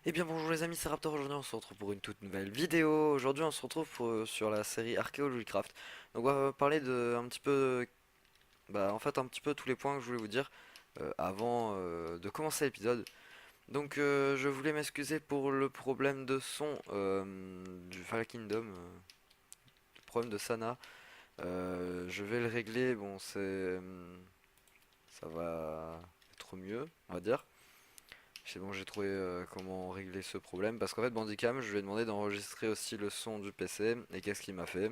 Eh bien bonjour les amis, c'est Raptor, aujourd'hui on se retrouve pour une toute nouvelle vidéo. Aujourd'hui on se retrouve sur la série Archaeology Craft. Donc on va parler de un petit peu, en fait un petit peu tous les points que je voulais vous dire avant de commencer l'épisode. Donc je voulais m'excuser pour le problème de son du Fall Kingdom, le problème de Sana. Je vais le régler, bon ça va être mieux on va dire. C'est bon, j'ai trouvé comment régler ce problème. Parce qu'en fait, Bandicam, je lui ai demandé d'enregistrer aussi le son du PC. Et qu'est-ce qu'il m'a fait?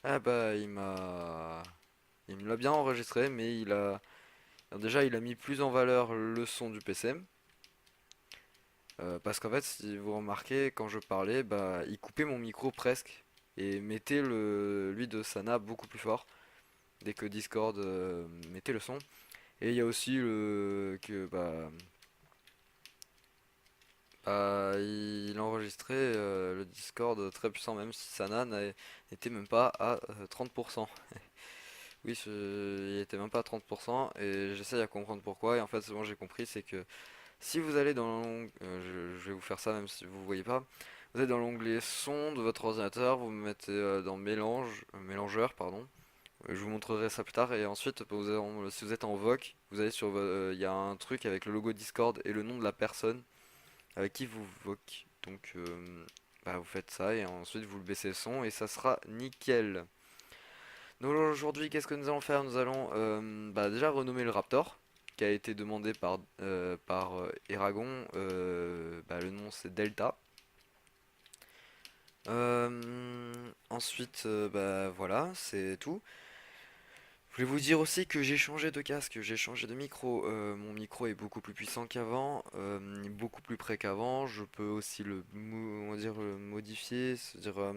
Ah bah, il me l'a bien enregistré, mais alors déjà, il a mis plus en valeur le son du PC. Parce qu'en fait, si vous remarquez, quand je parlais, bah, il coupait mon micro presque. Et mettait lui de Sana beaucoup plus fort. Dès que Discord mettait le son. Et il y a aussi il a enregistré le Discord très puissant, même si Sana n'était même pas à 30%. Oui, il était même pas à 30%, et j'essaye à comprendre pourquoi. Et en fait, c'est bon, j'ai compris, c'est que si vous allez dans je vais vous faire ça même si vous voyez pas. Vous êtes dans l'onglet son de votre ordinateur, vous me mettez dans mélangeur, pardon. Je vous montrerai ça plus tard. Et ensuite, si vous êtes en VOC, vous allez il y a un truc avec le logo Discord et le nom de la personne avec qui vous voque. Donc vous faites ça et ensuite vous le baissez le son et ça sera nickel. Donc aujourd'hui, qu'est-ce que nous allons faire? Nous allons déjà renommer le Raptor qui a été demandé par Eragon. Le nom c'est Delta. Ensuite, voilà, c'est tout. Je voulais vous dire aussi que j'ai changé de casque, j'ai changé de micro. Mon micro est beaucoup plus puissant qu'avant, beaucoup plus près qu'avant. Je peux aussi on va dire, le modifier, c'est-à-dire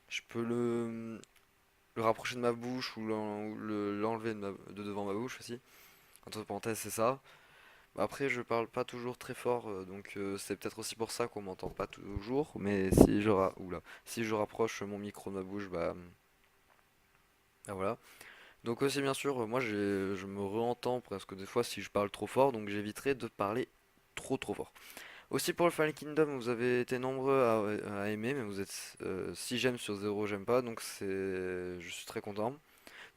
je peux le rapprocher de ma bouche ou l'enlever de devant ma bouche aussi. Entre parenthèses, c'est ça. Après, je parle pas toujours très fort, donc c'est peut-être aussi pour ça qu'on m'entend pas toujours. Mais si je rapproche mon micro de ma bouche, voilà. Donc aussi bien sûr, moi je me réentends presque des fois si je parle trop fort, donc j'éviterai de parler trop fort. Aussi pour le Fallen Kingdom, vous avez été nombreux à aimer, mais vous êtes 6 j'aime sur 0 j'aime pas, donc je suis très content.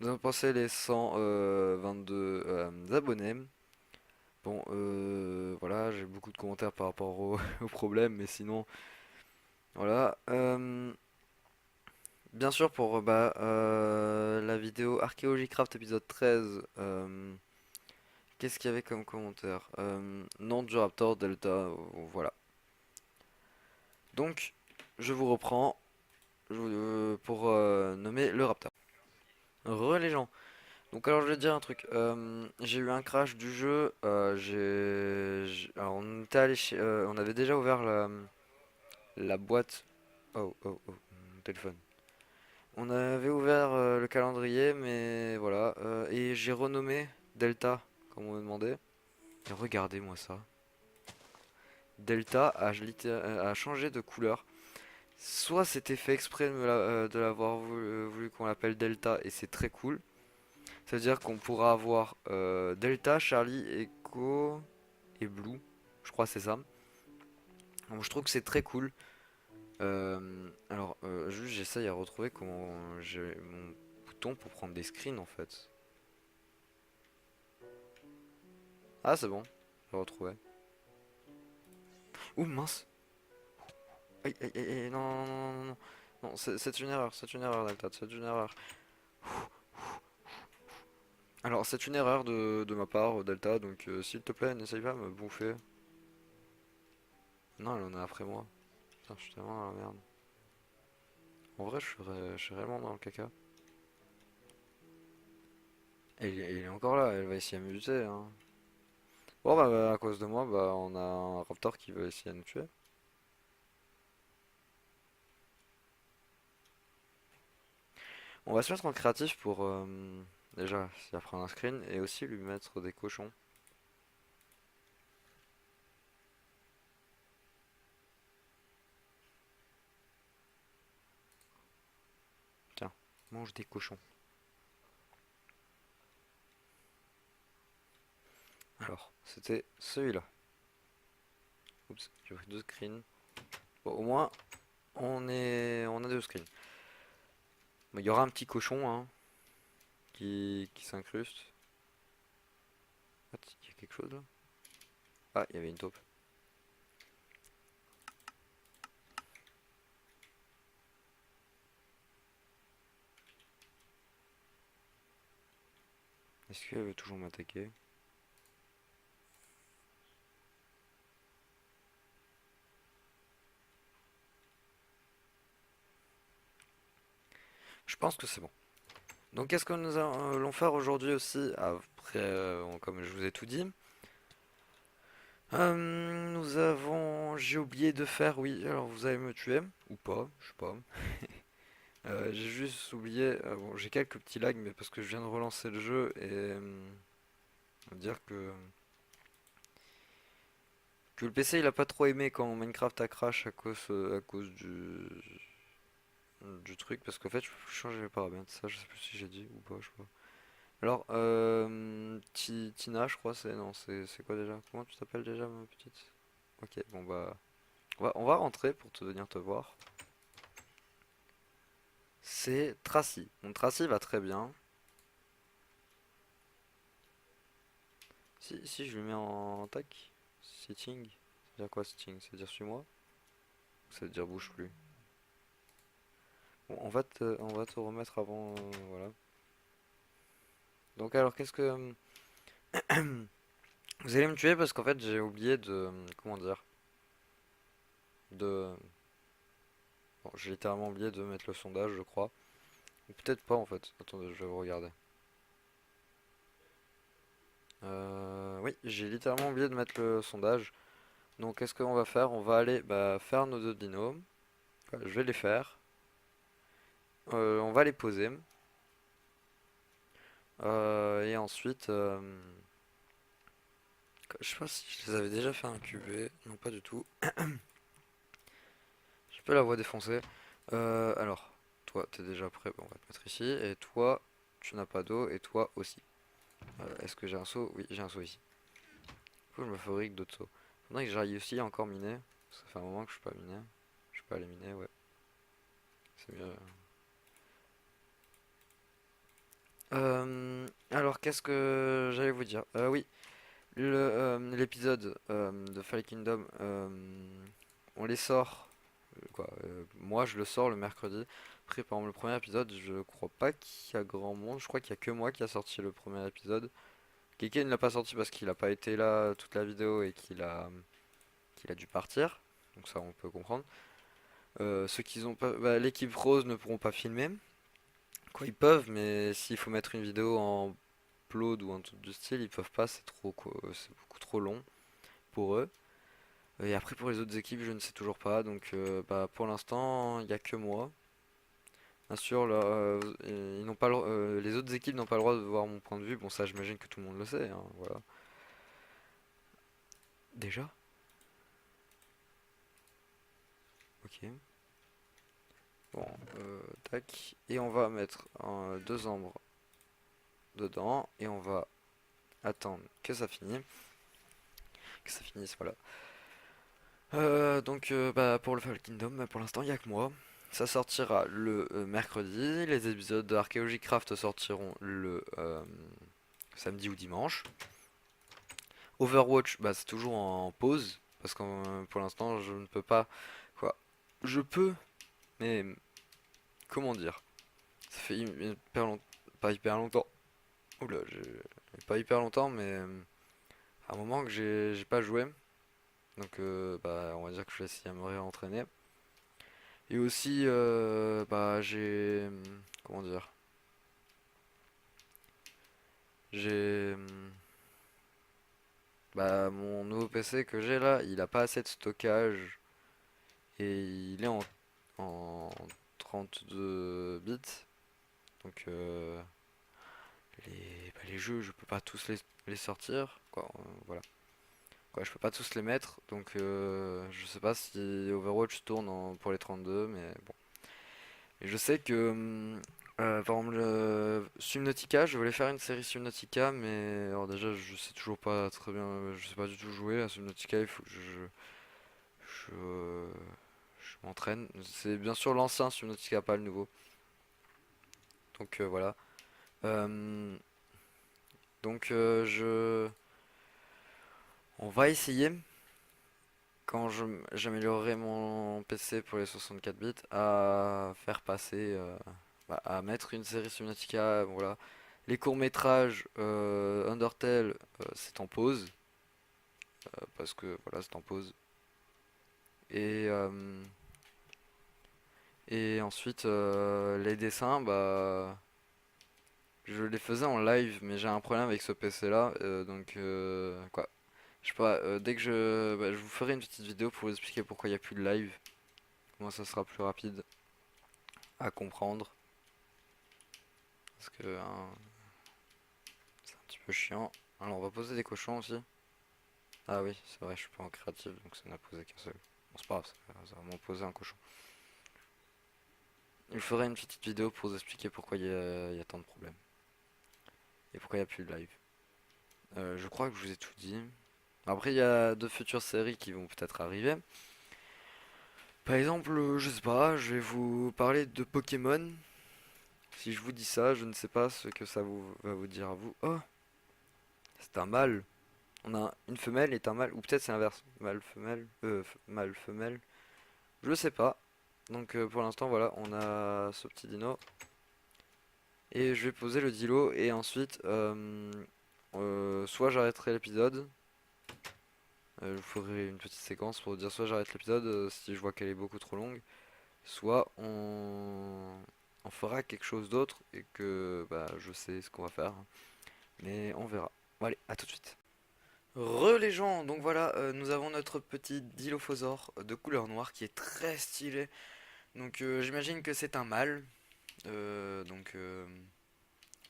Nous avons passé les 122 abonnés. Bon, voilà, j'ai beaucoup de commentaires par rapport au problème, mais sinon, voilà. Bien sûr, pour la vidéo Archaeology Craft épisode 13. Qu'est-ce qu'il y avait comme commentaire? Nom du Raptor Delta, voilà. Donc, je vous reprends pour nommer le Raptor. Les gens. Donc alors je vais te dire un truc. J'ai eu un crash du jeu. Alors on était on avait déjà ouvert la boîte. Oh, mon téléphone. On avait ouvert le calendrier, mais voilà. Et j'ai renommé Delta, comme on me demandait. Et regardez-moi ça. Delta a changé de couleur. Soit c'était fait exprès de l'avoir voulu qu'on l'appelle Delta et c'est très cool. Ça veut dire qu'on pourra avoir Delta, Charlie, Echo et Blue. Je crois que c'est ça. Donc, je trouve que c'est très cool. Juste j'essaye à retrouver comment j'ai mon bouton pour prendre des screens en fait. Ah c'est bon, j'ai retrouvé. Ouh mince. Aïe, non. Non, c'est une erreur Delta, c'est une erreur. Alors, c'est une erreur de ma part, Delta, donc s'il te plaît, n'essaye pas de me bouffer. Non, elle en est après moi. Putain, je suis tellement dans la merde. En vrai, je suis réellement dans le caca. Elle est encore là, elle va essayer de me buter, hein. Bon, à cause de moi, on a un raptor qui veut essayer de nous tuer. On va se mettre en créatif pour, déjà, s'il va prendre un screen, et aussi lui mettre des cochons. Tiens, mange des cochons. Alors, c'était celui-là. Oups, j'ai pris deux screens. Bon, au moins, on a deux screens. Bon, il y aura un petit cochon hein, qui s'incruste. What, il y a quelque chose là? Ah, il y avait une taupe. Est-ce qu'elle veut toujours m'attaquer? Je pense que c'est bon. Donc qu'est-ce que nous allons faire aujourd'hui aussi? Après, comme je vous ai tout dit. Nous avons... J'ai oublié de faire, oui, alors vous allez me tuer, ou pas, je sais pas. J'ai juste oublié, bon, j'ai quelques petits lags, mais parce que je viens de relancer le jeu et on va dire que le PC il a pas trop aimé quand Minecraft a crash à cause du truc, parce qu'en fait je peux plus changer les paramètres, ça je sais plus si j'ai dit ou pas, je sais pas. Alors, Tina je crois, non, c'est quoi déjà? Comment tu t'appelles déjà ma petite? Ok, bon bah, on va rentrer pour te venir te voir. C'est Tracy. Mon Tracy va très bien. Si je le mets en tac, sitting, ça veut dire quoi sitting? Ça veut dire suis-moi? Ou ça veut dire bouge plus? Bon, on va te remettre avant, voilà. Donc alors qu'est-ce que... Vous allez me tuer parce qu'en fait j'ai oublié de... Comment dire? De... Bon, j'ai littéralement oublié de mettre le sondage je crois. Ou peut-être pas en fait. Attendez, je vais vous regarder. Oui, j'ai littéralement oublié de mettre le sondage. Donc qu'est-ce qu'on va faire? On va aller faire nos deux binômes. Voilà, je vais les faire. On va les poser. Et ensuite, je sais pas si je les avais déjà fait incuber. Non, pas du tout. Je peux la voix défoncée. Alors, toi, t'es déjà prêt. Bon, on va te mettre ici. Et toi, tu n'as pas d'eau. Et toi aussi. Est-ce que j'ai un seau? Oui, j'ai un seau ici. Faut que je me fabrique d'autres seaux. Faudrait que j'aille aussi encore miner. Ça fait un moment que je suis pas miné. Je peux aller miner, ouais. C'est mieux. Alors, qu'est-ce que j'allais vous dire? Oui, l'épisode de Fall Kingdom, on les sort. Moi, je le sors le mercredi. Après, par exemple, le premier épisode, je crois pas qu'il y a grand monde. Je crois qu'il y a que moi qui a sorti le premier épisode. Keke ne l'a pas sorti parce qu'il a pas été là toute la vidéo et qu'il a dû partir. Donc ça, on peut comprendre. Ceux qui ont pas, l'équipe Rose ne pourront pas filmer. Quoi, ils peuvent, mais s'il faut mettre une vidéo en upload ou un truc du style, ils peuvent pas. C'est trop, c'est beaucoup trop long pour eux. Et après pour les autres équipes, je ne sais toujours pas. Donc pour l'instant, il n'y a que moi. Bien sûr, là, ils n'ont pas les autres équipes n'ont pas le droit de voir mon point de vue. Bon, ça, j'imagine que tout le monde le sait, hein, voilà. Déjà? Ok. Bon, tac. Et on va mettre deux ombres dedans. Et on va attendre que ça finisse. Que ça finisse, voilà. Donc, pour le Fall Kingdom, pour l'instant, il n'y a que moi. Ça sortira le mercredi. Les épisodes de Archaeology Craft sortiront le samedi ou dimanche. Overwatch, c'est toujours en pause. Parce que pour l'instant, je ne peux pas. Quoi? Je peux, mais comment dire? Ça fait hyper longtemps. Pas hyper longtemps. Oula, pas hyper longtemps, mais un moment que j'ai pas joué. Donc, on va dire que je vais essayer à me réentraîner. Et aussi, j'ai... Comment dire? J'ai... Mon nouveau PC que j'ai là, il a pas assez de stockage. Et il est en 32 bits. Donc, les jeux, je peux pas tous les sortir. Quoi, voilà. Quoi, je peux pas tous les mettre. Donc, je sais pas si Overwatch tourne pour les 32, mais bon. Et je sais que, par exemple, Subnautica, je voulais faire une série Subnautica, mais alors déjà, je sais toujours pas très bien, je sais pas du tout jouer à Subnautica. Il faut que je m'entraîne. C'est bien sûr l'ancien Subnautica, pas le nouveau. Donc voilà. Euh, donc on va essayer quand j'améliorerai mon PC pour les 64 bits à faire passer, à mettre une série Subnautica. Voilà. Les courts-métrages Undertale, c'est en pause parce que voilà, c'est en pause. Et ensuite les dessins, bah je les faisais en live, mais j'ai un problème avec ce PC là, donc quoi. Je sais pas, dès que je vous ferai une petite vidéo pour vous expliquer pourquoi il n'y a plus de live, comment ça sera plus rapide à comprendre, parce que hein, c'est un petit peu chiant. Alors on va poser des cochons aussi. Ah oui, c'est vrai, je suis pas en créatif, donc ça n'a posé qu'un seul. Bon, c'est pas grave, ça va m'en poser un cochon. Il faudrait une petite vidéo pour vous expliquer pourquoi il y a tant de problèmes. Et pourquoi il n'y a plus de live. Je crois que je vous ai tout dit. Après, il y a de futures séries qui vont peut-être arriver. Par exemple, je sais pas, je vais vous parler de Pokémon. Si je vous dis ça, je ne sais pas ce que ça va vous dire à vous. Oh, c'est un mâle. On a une femelle et un mâle. Ou peut-être c'est l'inverse. Mâle, femelle. Mâle, femelle. Je sais pas. Donc pour l'instant, voilà, on a ce petit dino. Et je vais poser le dilo et ensuite, soit j'arrêterai l'épisode. Je vous ferai une petite séquence pour dire soit j'arrête l'épisode si je vois qu'elle est beaucoup trop longue, soit on fera quelque chose d'autre et que bah, je sais ce qu'on va faire. Mais on verra. Bon, allez, à tout de suite. Re les gens, donc voilà, nous avons notre petit Dilophosaure de couleur noire qui est très stylé. Donc j'imagine que c'est un mâle. Donc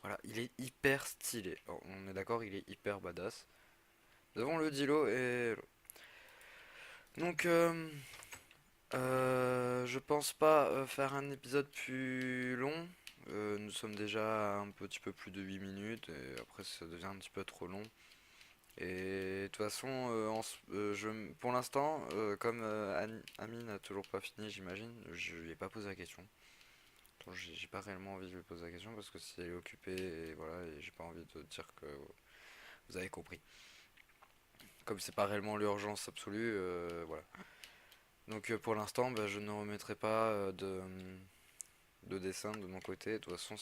voilà, il est hyper stylé. Alors, on est d'accord, il est hyper badass. Nous avons le Dilo et... Donc je pense pas faire un épisode plus long. Nous sommes déjà à un petit peu plus de 8 minutes et après ça devient un petit peu trop long. Et de toute façon, pour l'instant, comme Ami n'a toujours pas fini, j'imagine, je lui ai pas posé la question. Donc, j'ai pas réellement envie de lui poser la question parce que si elle est occupée et voilà, et j'ai pas envie de dire que vous avez compris. Comme c'est pas réellement l'urgence absolue, voilà. Donc pour l'instant, bah, je ne remettrai pas de dessin de mon côté. De toute façon,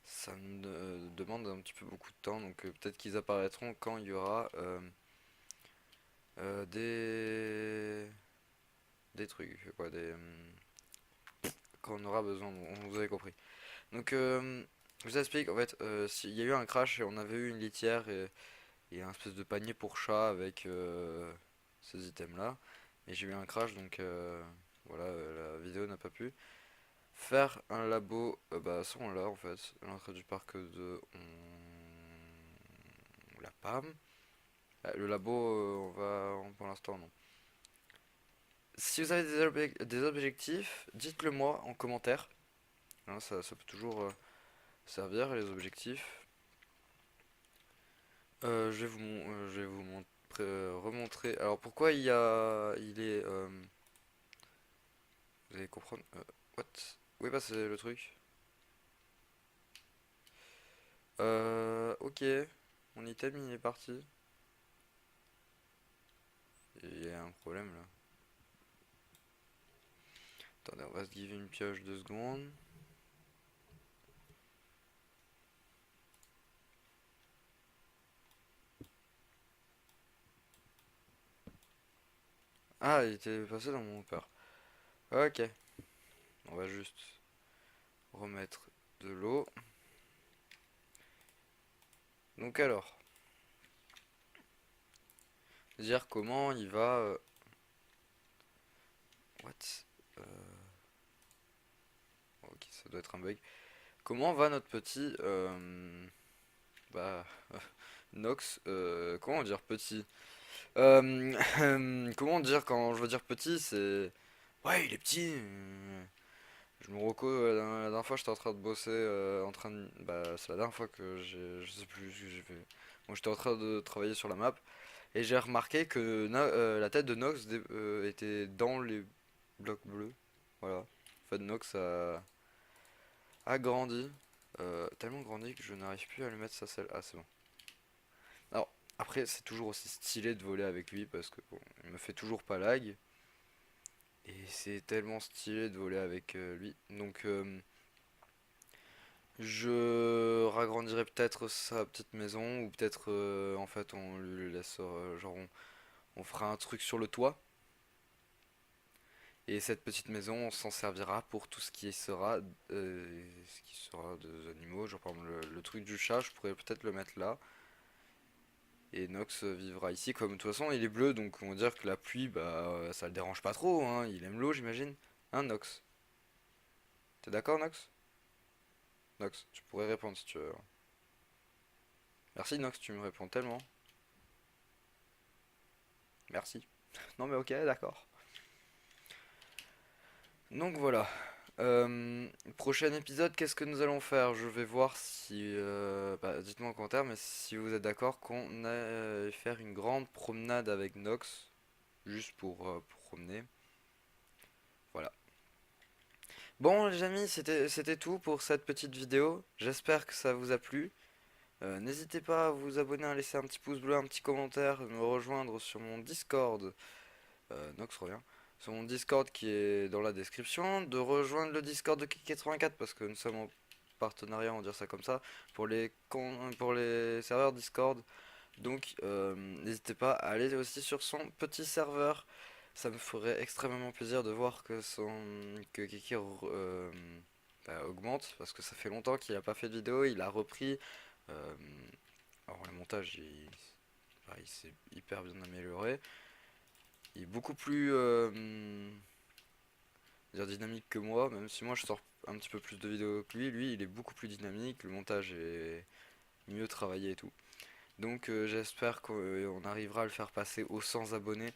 ça me demande un petit peu beaucoup de temps. Donc peut-être qu'ils apparaîtront quand il y aura des trucs, quoi, quand on aura besoin. Bon, vous avez compris. Donc je vous explique. En fait, s'il y a eu un crash et on avait eu une litière et un espèce de panier pour chat avec ces items là. Et j'ai eu un crash, donc voilà, la vidéo n'a pas pu. Faire un labo, bah ça on l'a en fait, à l'entrée du parc de on l'a pas. Le labo, pour l'instant non. Si vous avez des objectifs, dites-le moi en commentaire. Hein, ça peut toujours servir les objectifs. Je vais vous remontrer. Alors pourquoi il est, vous allez comprendre. What? Où est passé le truc? Ok. Mon item il est parti. Il y a un problème là. Attendez, on va se give une pioche 2 secondes. Ah, il était passé dans mon peur. Ok. On va juste remettre de l'eau. Donc alors, dire comment il va. What? Ok, ça doit être un bug. Comment va notre petit bah Nox? Comment dire petit? Comment dire quand je veux dire petit, c'est ouais, il est petit. Je me reco, la dernière fois j'étais en train de bosser, bah c'est la dernière fois que j'ai, je sais plus ce que j'ai fait. Moi j'étais en train de travailler sur la map Et j'ai remarqué que la tête de Nox était dans les blocs bleus. Voilà. En fait, Nox a grandi. Tellement grandi que je n'arrive plus à lui mettre sa selle. Ah, c'est bon. Alors, après, c'est toujours aussi stylé de voler avec lui parce que bon, il me fait toujours pas lag. Et c'est tellement stylé de voler avec lui. Donc, je ragrandirai peut-être sa petite maison ou peut-être en fait on lui laisse genre on fera un truc sur le toit et cette petite maison on s'en servira pour tout ce qui sera des animaux, genre par exemple le truc du chat je pourrais peut-être le mettre là et Nox vivra ici comme de toute façon il est bleu donc on va dire que la pluie bah ça le dérange pas trop hein, il aime l'eau j'imagine, hein Nox? T'es d'accord Nox? Nox, tu pourrais répondre si tu veux. Merci Nox, tu me réponds tellement. Merci. Non mais ok, d'accord. Donc voilà. Prochain épisode, qu'est-ce que nous allons faire? Je vais voir si... bah, dites-moi en commentaire, mais si vous êtes d'accord qu'on aille faire une grande promenade avec Nox, juste pour promener. Voilà. Bon les amis, c'était tout pour cette petite vidéo. J'espère que ça vous a plu. N'hésitez pas à vous abonner, à laisser un petit pouce bleu, un petit commentaire, me rejoindre sur mon Discord. Nox revient. Sur mon Discord qui est dans la description, de rejoindre le Discord de Kik84 parce que nous sommes en partenariat, on va dire ça comme ça, pour les serveurs Discord. Donc n'hésitez pas à aller aussi sur son petit serveur. Ça me ferait extrêmement plaisir de voir que Kiki bah, augmente parce que ça fait longtemps qu'il n'a pas fait de vidéo, il a repris. Euh, alors le montage bah, il s'est hyper bien amélioré. Il est beaucoup plus dire dynamique que moi, même si moi je sors un petit peu plus de vidéos que lui. Lui, il est beaucoup plus dynamique, le montage est mieux travaillé et tout. Donc j'espère qu'on arrivera à le faire passer aux 100 abonnés.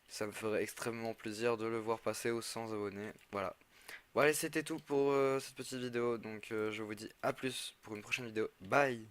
Ça me ferait extrêmement plaisir de le voir passer aux 100 abonnés. Voilà. Bon allez, c'était tout pour cette petite vidéo. Donc je vous dis à plus pour une prochaine vidéo. Bye!